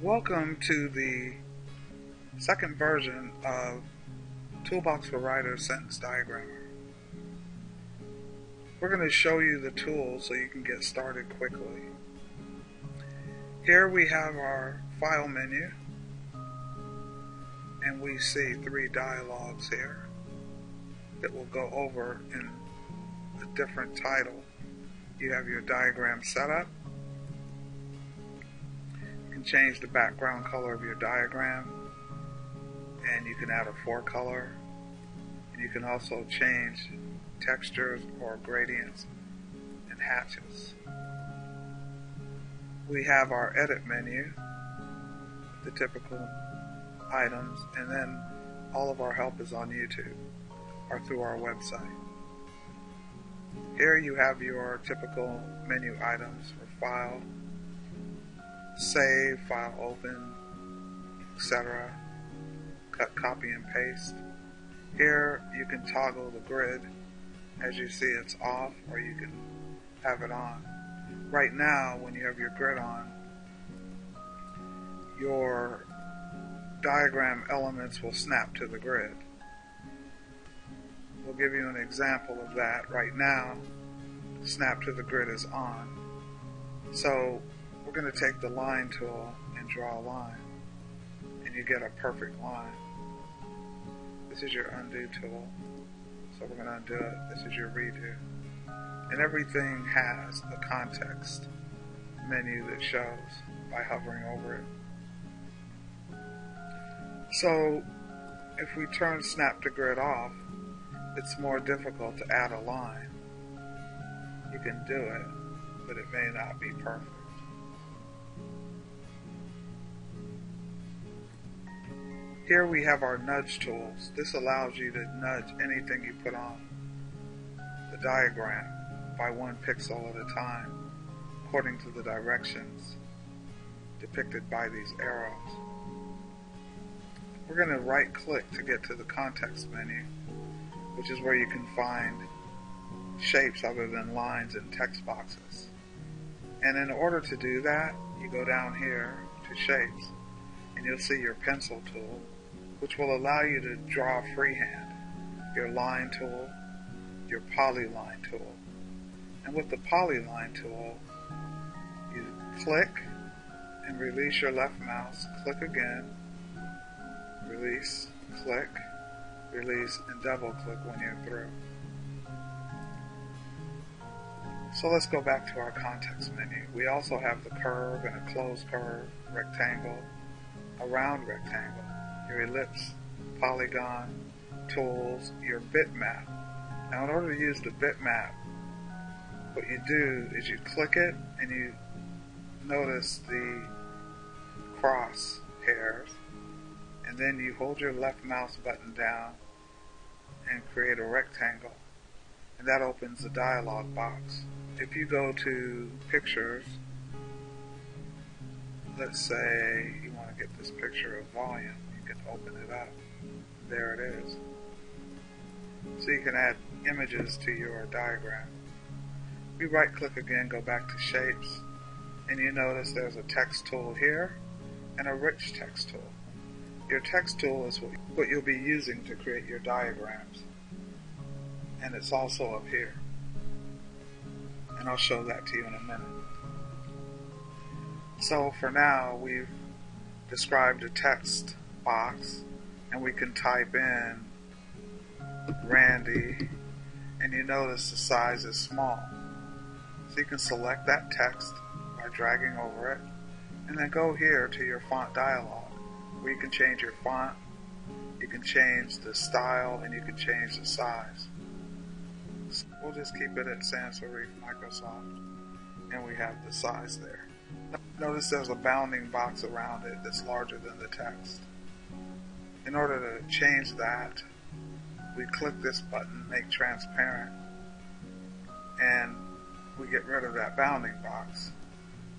Welcome to the second version of Toolbox for Writers Sentence Diagrammer. We're going to show you the tools so you can get started quickly. Here we have our file menu, and we see three dialogues here that will go over in a different title. You have your diagram setup. You can change the background color of your diagram, and you can add a forecolor, and you can also change textures or gradients and hatches. We have our edit menu, the typical items, and then all of our help is on YouTube or through our website. Here you have your typical menu items for file, save, file open, etc. Cut, copy, and paste. Here you can toggle the grid. As you see, it's off, or you can have it on. Right now, when you have your grid on, your diagram elements will snap to the grid. We'll give you an example of that. Right now, snap to the grid is on. So we're going to take the line tool and draw a line, and you get a perfect line. This is your undo tool, so we're going to undo it. This is your redo. And everything has a context menu that shows by hovering over it. So if we turn snap to grid off, it's more difficult to add a line. You can do it, but it may not be perfect. Here we have our nudge tools. This allows you to nudge anything you put on the diagram by 1 pixel at a time, according to the directions depicted by these arrows. We're going to right click to get to the context menu, which is where you can find shapes other than lines and text boxes. And in order to do that, you go down here to shapes, and you'll see your pencil tool, which will allow you to draw freehand, your line tool, your polyline tool. And with the polyline tool, you click and release your left mouse, click again, release, click, release, and double click when you're through. So let's go back to our context menu. We also have the curve and a closed curve, rectangle, a round rectangle, your ellipse, polygon, tools, your bitmap. Now in order to use the bitmap, what you do is you click it and you notice the cross hairs, and then you hold your left mouse button down and create a rectangle, and that opens the dialog box. If you go to pictures, let's say you want to get this picture of volume, you can open it up. There it is. So you can add images to your diagram. We right click again, go back to shapes, and you notice there's a text tool here and a rich text tool. Your text tool is what you'll be using to create your diagrams, and it's also up here, and I'll show that to you in a minute. So for now, we've described a text box, and we can type in Randy, and you notice the size is small. So you can select that text by dragging over it, and then go here to your font dialog, where you can change your font, you can change the style, and you can change the size. So we'll just keep it at Sans Serif Microsoft, and we have the size there. Notice there's a bounding box around it that's larger than the text. In order to change that, we click this button, Make Transparent, and we get rid of that bounding box,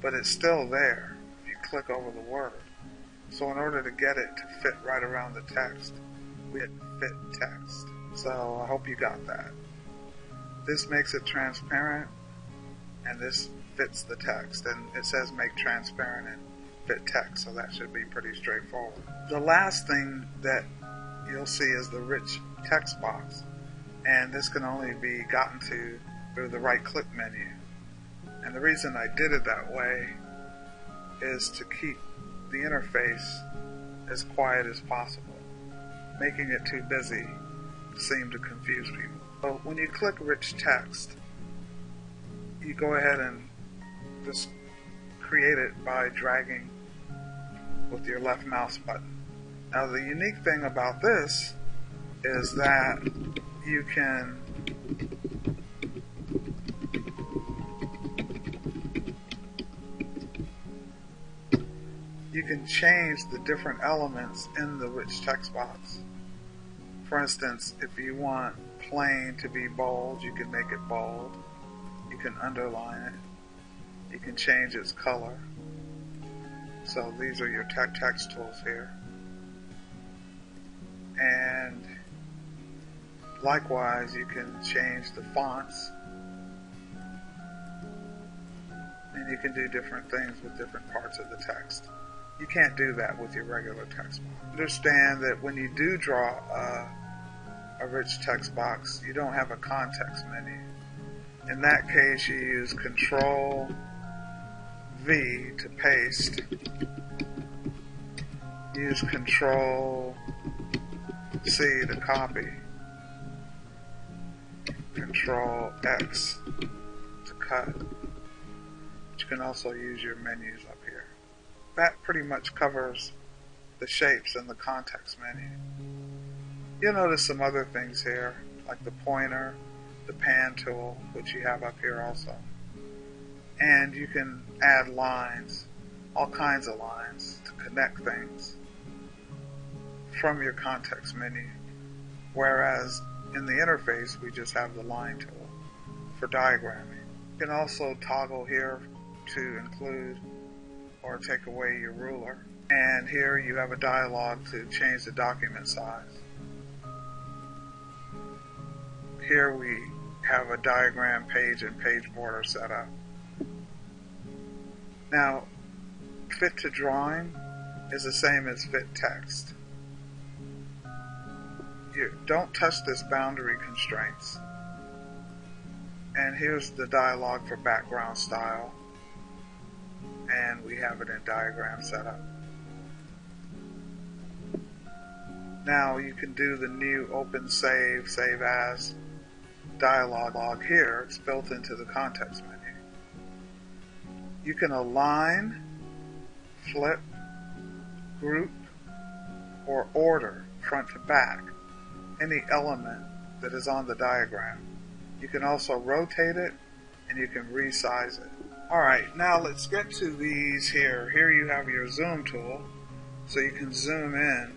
but it's still there if you click over the word. So in order to get it to fit right around the text, we hit Fit Text. So I hope you got that. This makes it transparent, and this fits the text, and it says make transparent, and fit text, so that should be pretty straightforward. The last thing that you'll see is the rich text box, and this can only be gotten to through the right-click menu. And the reason I did it that way is to keep the interface as quiet as possible. Making it too busy seemed to confuse people. So when you click rich text, you go ahead and just create it by dragging with your left mouse button. Now the unique thing about this is that you can change the different elements in the rich text box. For instance, if you want plain to be bold, you can make it bold. You can underline it. You can change its color. So these are your text tools here. And likewise, you can change the fonts. And you can do different things with different parts of the text. You can't do that with your regular text box. Understand that when you do draw a rich text box, you don't have a context menu. In that case, you use Control V to paste. Use Control C to copy. Control X to cut. But you can also use your menus up here. That pretty much covers the shapes and the context menu. You'll notice some other things here, like the pointer, the pan tool, which you have up here also. And you can add lines, all kinds of lines, to connect things from your context menu. Whereas in the interface, we just have the line tool for diagramming. You can also toggle here to include or take away your ruler. And here you have a dialog to change the document size. Here we have a diagram page and page border set up. Now, fit to drawing is the same as fit text. You don't touch this boundary constraints. And here's the dialog for background style. And we have it in diagram setup. Now you can do the new open save as dialog here. It's built into the context menu. You can align, flip, group, or order front to back any element that is on the diagram. You can also rotate it and you can resize it. Alright, now let's get to these here. Here you have your zoom tool, so you can zoom in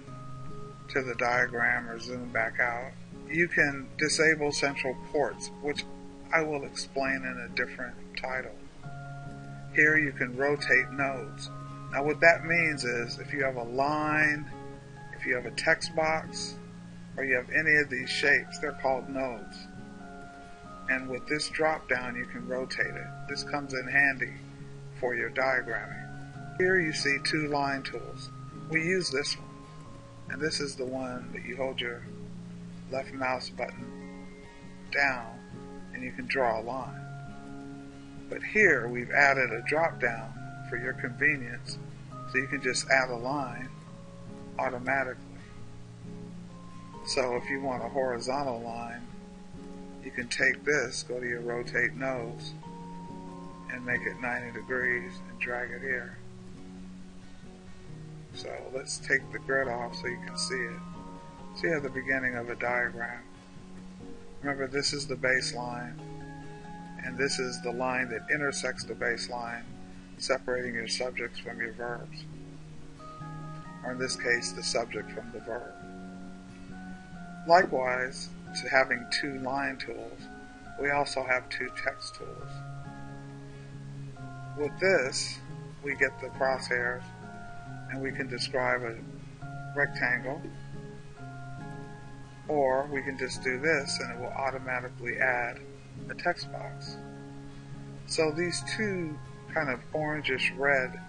to the diagram or zoom back out. You can disable central ports, which I will explain in a different title. Here you can rotate nodes. Now what that means is if you have a line, if you have a text box, or you have any of these shapes, they're called nodes. And with this drop down you can rotate it. This comes in handy for your diagramming. Here you see two line tools. We use this one. And this is the one that you hold your left mouse button down and you can draw a line. But here we've added a drop down for your convenience, so you can just add a line automatically. So if you want a horizontal line, you can take this, go to your rotate nodes, and make it 90 degrees and drag it here. So let's take the grid off so you can see it. So you have the beginning of a diagram. Remember, this is the baseline, and this is the line that intersects the baseline, separating your subjects from your verbs. Or in this case, the subject from the verb. Likewise, to having two line tools, we also have two text tools. With this, we get the crosshairs, and we can describe a rectangle, or we can just do this and it will automatically add a text box. So these two kind of orangish red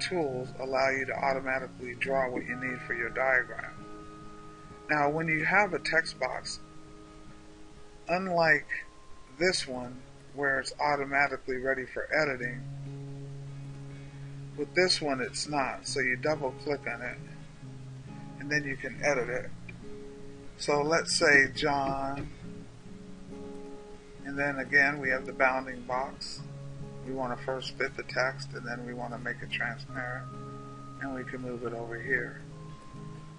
tools allow you to automatically draw what you need for your diagram. Now, when you have a text box, unlike this one where it's automatically ready for editing, with this one it's not. So you double click on it and then you can edit it. So let's say John, and then again we have the bounding box. We want to first fit the text and then we want to make it transparent, and we can move it over here.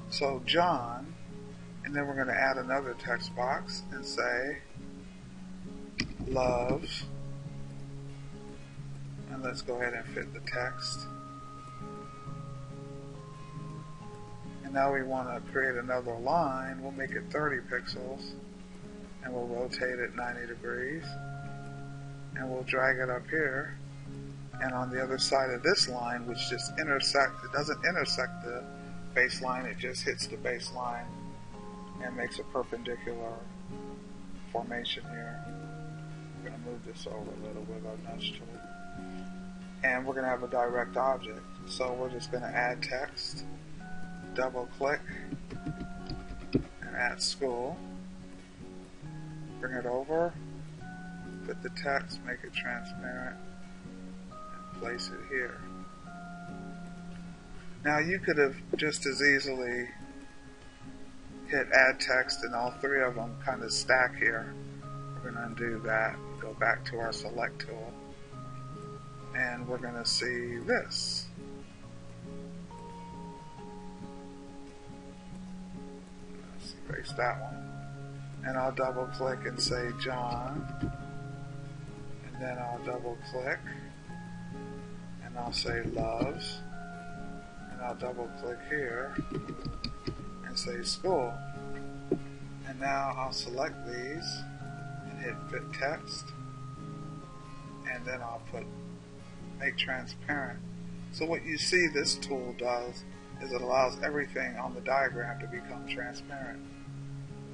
So John, and then we're going to add another text box and say loves, and let's go ahead and fit the text. And now we want to create another line. We'll make it 30 pixels and we'll rotate it 90 degrees and we'll drag it up here, and on the other side of this line, which just intersects, it doesn't intersect the baseline, it just hits the baseline and makes a perpendicular formation here. I'm going to move this over a little with our nudge tool, and we're going to have a direct object. So we're just going to add text, double click, and add school. Bring it over, put the text, make it transparent, and place it here. Now you could have just as easily hit add text and all three of them kind of stack here. We're going to undo that, go back to our select tool, and we're going to see this. Let's erase that one. And I'll double click and say John, and then I'll double click and I'll say loves, and I'll double click here and say school. And now I'll select these and hit fit text, and then I'll put make transparent. So what you see this tool does is it allows everything on the diagram to become transparent.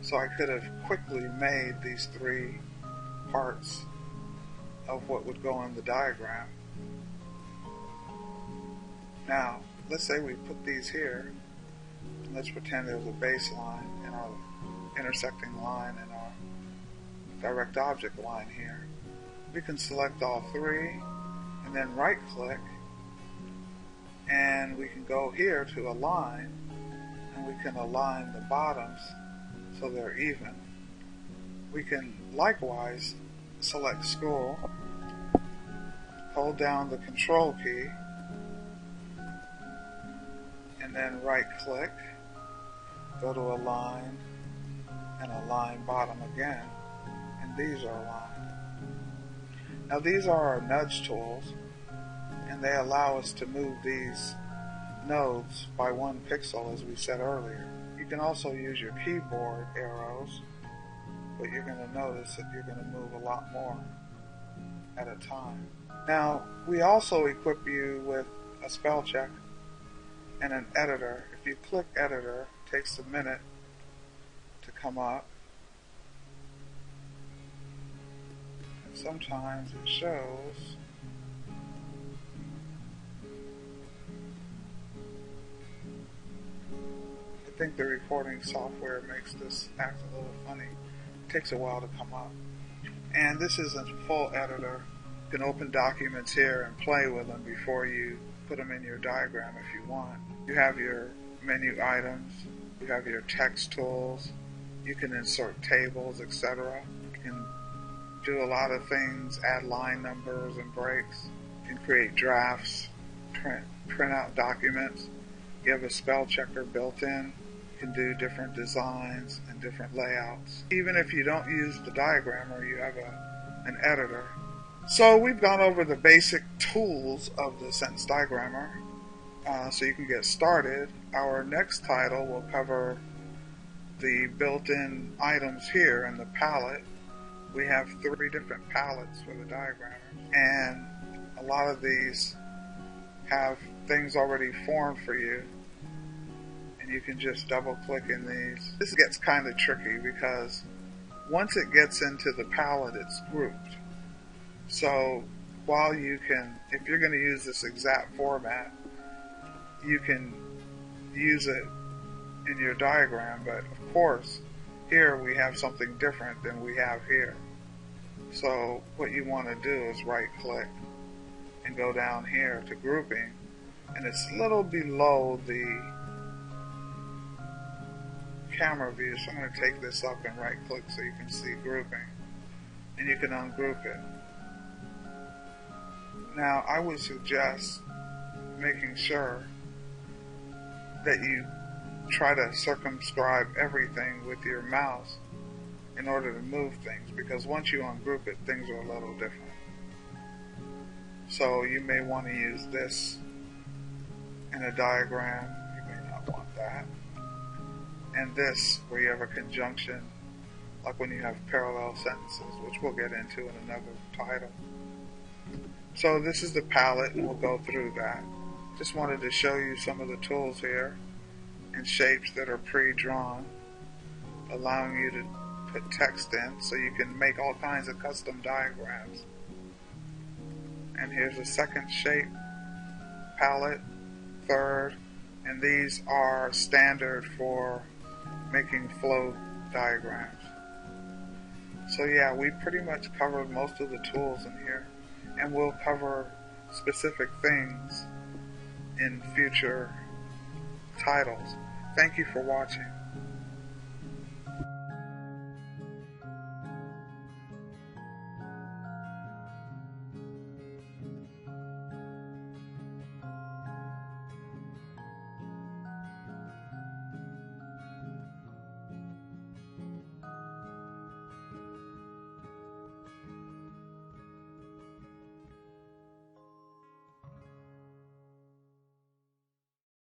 So I could have quickly made these three parts of what would go in the diagram. Now, let's say we put these here. Let's pretend there's a baseline and our intersecting line and our direct object line here. We can select all three and then right click, and we can go here to align, and we can align the bottoms so they're even. We can likewise select school, hold down the control key, and then right click, go to align, and align bottom again, and these are aligned. Now these are our nudge tools, and they allow us to move these nodes by 1 pixel as we said earlier. You can also use your keyboard arrows, but you're going to notice that you're going to move a lot more at a time. Now, we also equip you with a spell check and an editor. If you click editor, it takes a minute to come up. And sometimes it shows I think the recording software makes this act a little funny. It takes a while to come up. And this is a full editor. You can open documents here and play with them before you put them in your diagram if you want. You have your menu items, you have your text tools, you can insert tables, etc. You can do a lot of things, add line numbers and breaks. You can create drafts, print out documents. You have a spell checker built in. You can do different designs and different layouts. Even if you don't use the diagrammer, you have an editor. So we've gone over the basic tools of the sentence diagrammer, so you can get started. Our next title will cover the built-in items here in the palette. We have 3 different palettes for the diagrammer, and a lot of these have things already formed for you, and you can just double click in these. This gets kind of tricky because once it gets into the palette, it's grouped. So while you can, if you're going to use this exact format, you can use it in your diagram, but of course here we have something different than we have here. So what you want to do is right click and go down here to grouping, and it's a little below the camera view, so I'm going to take this up and right click so you can see grouping, and you can ungroup it. Now I would suggest making sure that you try to circumscribe everything with your mouse in order to move things, because once you ungroup it, things are a little different. So you may want to use this in a diagram, you may not want that. And this, where you have a conjunction, like when you have parallel sentences, which we'll get into in another title. So this is the palette, and we'll go through that. Just wanted to show you some of the tools here and shapes that are pre-drawn, allowing you to put text in so you can make all kinds of custom diagrams. And here's a second shape palette, third, and these are standard for making flow diagrams. So yeah, we pretty much covered most of the tools in here, and we'll cover specific things in future titles. Thank you for watching.